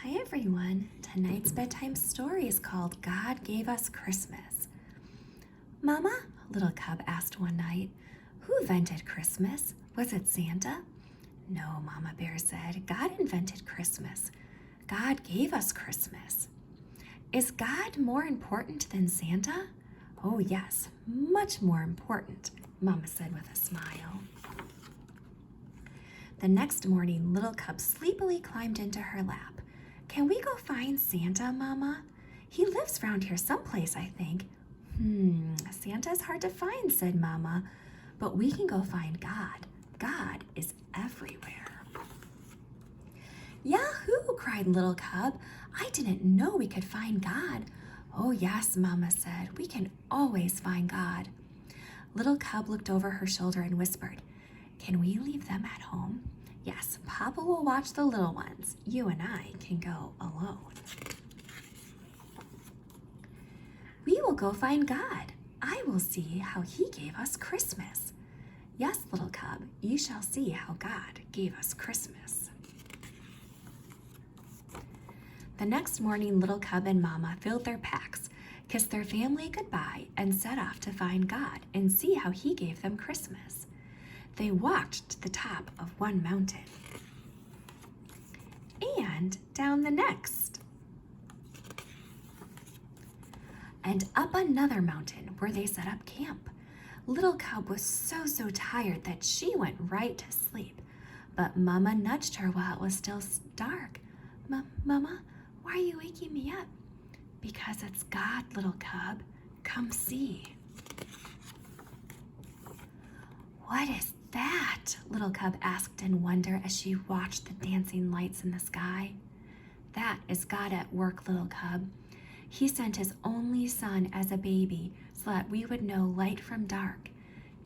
Hi everyone. Tonight's bedtime story is called God Gave Us Christmas. Mama, little cub asked one night, who invented Christmas? Was it Santa? No, Mama Bear said, God invented Christmas. God gave us Christmas. Is God more important than Santa? Oh yes, much more important, Mama said with a smile. The next morning, little cub sleepily climbed into her lap. Can we go find Santa, Mama? He lives round here someplace, I think. Santa's hard to find, said Mama, but we can go find God. God is everywhere. Yahoo, cried little cub. I didn't know we could find God. Oh yes, Mama said, we can always find God. Little cub looked over her shoulder and whispered, can we leave them at home? Yes, Papa will watch the little ones. You and I can go alone. We will go find God. I will see how he gave us Christmas. Yes, little cub, you shall see how God gave us Christmas. The next morning, little cub and Mama filled their packs, kissed their family goodbye, and set off to find God and see how he gave them Christmas. They walked to the top of one mountain and down the next and up another mountain where they set up camp. Little cub was so tired that she went right to sleep, but Mama nudged her while it was still dark. Mama, why are you waking me up? Because it's God, little cub. Come see. What is that? Little cub asked in wonder as she watched the dancing lights in the sky. That is God at work, little cub. He sent his only son as a baby so that we would know light from dark.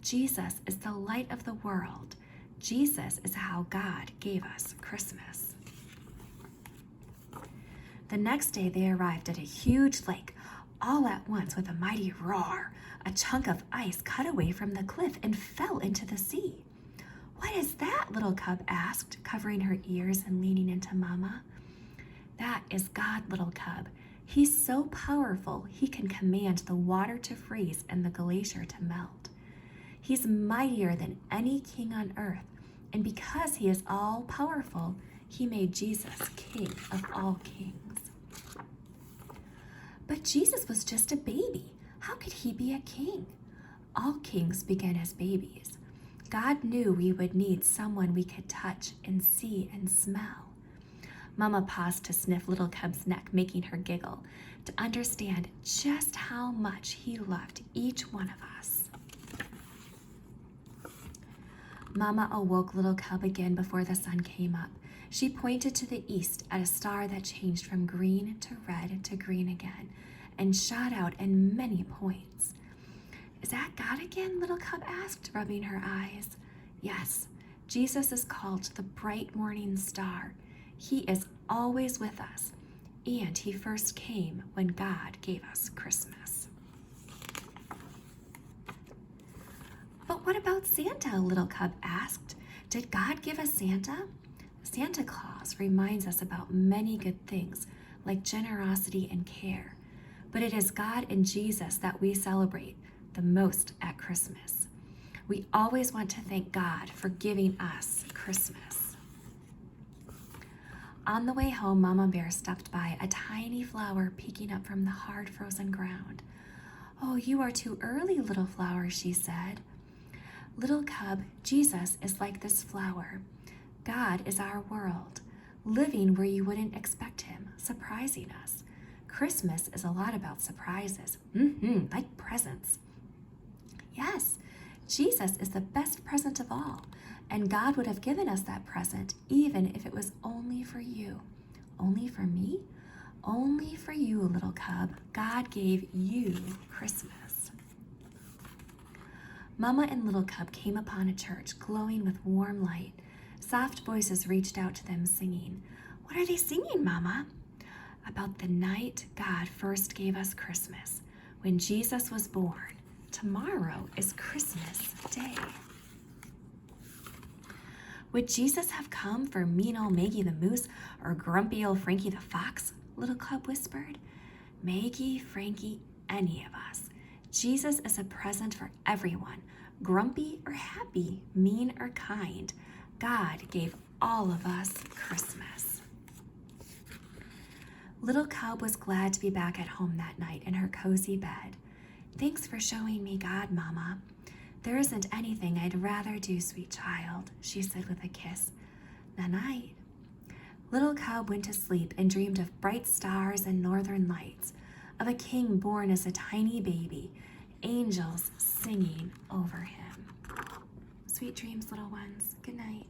Jesus is the light of the world. Jesus is how God gave us Christmas. The next day they arrived at a huge lake. All at once, with a mighty roar, a chunk of ice cut away from the cliff and fell into the sea. What is that? Little cub asked, covering her ears and leaning into Mama. That is God, little cub. He's so powerful, he can command the water to freeze and the glacier to melt. He's mightier than any king on earth, and because he is all powerful, he made Jesus king of all kings. But Jesus was just a baby. How could he be a king? All kings begin as babies. God knew we would need someone we could touch and see and smell. Mama paused to sniff little cub's neck, making her giggle, to understand just how much he loved each one of us. Mama awoke little cub again before the sun came up. She pointed to the east at a star that changed from green to red to green again and shot out in many points. Is that God again? Little cub asked, rubbing her eyes. Yes, Jesus is called the bright morning star. He is always with us, and he first came when God gave us Christmas. But what about Santa? Little cub asked. Did God give us Santa? Santa Claus reminds us about many good things like generosity and care, but it is God and Jesus that we celebrate the most at Christmas. We always want to thank God for giving us Christmas. On the way home, Mama Bear stopped by a tiny flower peeking up from the hard frozen ground. Oh, you are too early, little flower, she said. Little cub, Jesus is like this flower. God is our world, living where you wouldn't expect him, surprising us. Christmas is a lot about surprises, like presents. Yes, Jesus is the best present of all, and God would have given us that present even if it was only for you. Only for me? Only for you, little cub. God gave you Christmas. Mama and little cub came upon a church glowing with warm light. Soft voices reached out to them singing. What are they singing, Mama? About the night God first gave us Christmas, when Jesus was born. Tomorrow is Christmas Day. Would Jesus have come for mean old Maggie the Moose or grumpy old Frankie the Fox? Little Cub whispered. Maggie, Frankie, any of us. Jesus is a present for everyone, grumpy or happy, mean or kind. God gave all of us Christmas. Little Cub was glad to be back at home that night in her cozy bed. Thanks for showing me God, Mama. There isn't anything I'd rather do, sweet child, she said with a kiss. Night-night. Little Cub went to sleep and dreamed of bright stars and northern lights, of a king born as a tiny baby, angels singing over him. Sweet dreams, little ones. Good night.